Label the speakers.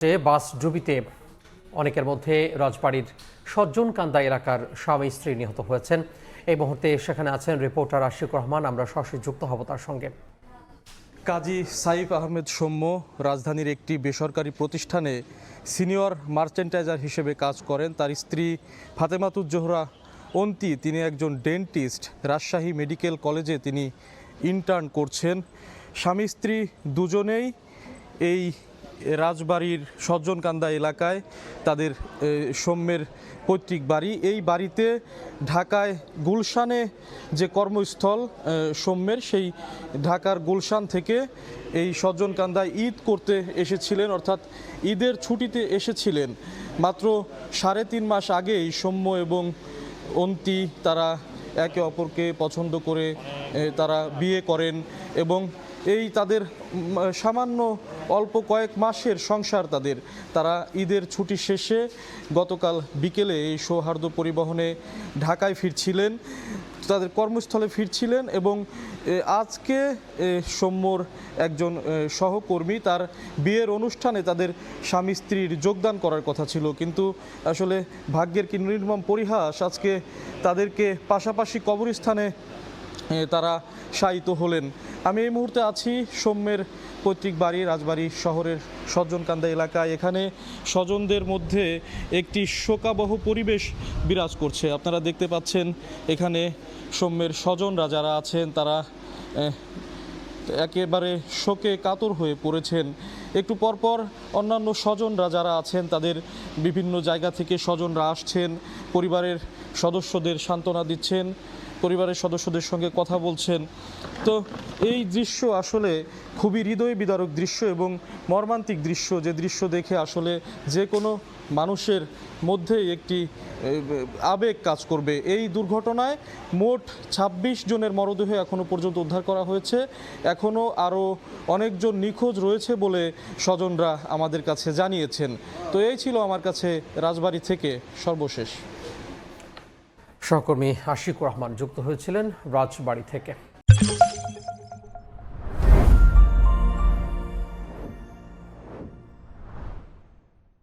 Speaker 1: বাসডুবিতে অনেকের মধ্যে রাজবাড়ীর সজ্জনকান্দা এলাকার স্বামী স্ত্রী নিহত হয়েছেন। এই মুহূর্তে সেখানে আছেন রিপোর্টার আশিকুর রহমান। আমরা সরাসরি যুক্ত হব তার সঙ্গে।
Speaker 2: কাজী সাইফ আহমেদ সৌম্য রাজধানীর একটি বেসরকারি প্রতিষ্ঠানে সিনিয়র মার্চেন্টাইজার হিসেবে কাজ করেন। তার স্ত্রী ফাতেমাতুজ জোহরা অন্তি, তিনি একজন ডেন্টিস্ট। রাজশাহী মেডিকেল কলেজে তিনি ইন্টার্ন করছেন। স্বামী স্ত্রী দুজনেই এই রাজবাড়ির সজ্জনকান্দা এলাকায় তাদের সৌম্যের পৈতৃক বাড়ি। এই বাড়িতে ঢাকায় গুলশানে যে কর্মস্থল সৌম্যের, সেই ঢাকার গুলশান থেকে এই সজ্জনকান্দায় ঈদ করতে এসেছিলেন, অর্থাৎ ঈদের ছুটিতে এসেছিলেন। মাত্র 3.5 মাস আগেই সৌম্য এবং অন্তি তারা একে অপরকে পছন্দ করে তারা বিয়ে করেন এবং এই তাদের সামান্য অল্প কয়েক মাসের সংসার তারা ঈদের ছুটি শেষে গতকাল বিকেলে এই সৌহার্দ্য পরিবহনে ঢাকায় ফিরছিলেন, তাদের কর্মস্থলে ফিরছিলেন এবং আজকে সৌম্যর একজন সহকর্মী তার বিয়ের অনুষ্ঠানে তাদের স্বামী স্ত্রীর যোগদান করার কথা ছিল, কিন্তু আসলে ভাগ্যের কি নির্মম পরিহাস, আজকে তাদেরকে পাশাপাশি কবরস্থানে তারা শায়িত হলেন। আমি এই মুহূর্তে আছি সৌম্যের পৈতৃক বাড়ি রাজবাড়ী শহরের সজ্জনকান্দা এলাকায়। এখানে স্বজনদের মধ্যে একটি শোকাবহ পরিবেশ বিরাজ করছে। আপনারা দেখতে পাচ্ছেন এখানে সৌম্যের স্বজনরা যারা আছেন তারা একেবারে শোকে কাতর হয়ে পড়েছেন। একটু পরপর অন্যান্য স্বজনরা যারা আছেন তাদের বিভিন্ন জায়গা থেকে স্বজনরা আসছেন, পরিবারের সদস্যদের সান্ত্বনা দিচ্ছেন, পরিবারের সদস্যদের সঙ্গে কথা বলছেন। তো এই দৃশ্য আসলে খুবই হৃদয় বিদারক দৃশ্য এবং মর্মান্তিক দৃশ্য, যে দৃশ্য দেখে আসলে যে কোনো মানুষের মধ্যেই একটি আবেগ কাজ করবে। এই দুর্ঘটনায় মোট 26 জনের মরদেহ এখনও পর্যন্ত উদ্ধার করা হয়েছে। এখনও আরও অনেকজন নিখোঁজ রয়েছে বলে স্বজনরা আমাদের কাছে জানিয়েছেন। তো এই ছিল আমার কাছে রাজবাড়ী থেকে সর্বশেষ।
Speaker 1: সহকর্মী আশিকুর রহমান যুক্ত হয়েছিলেন রাজবাড়ী থেকে।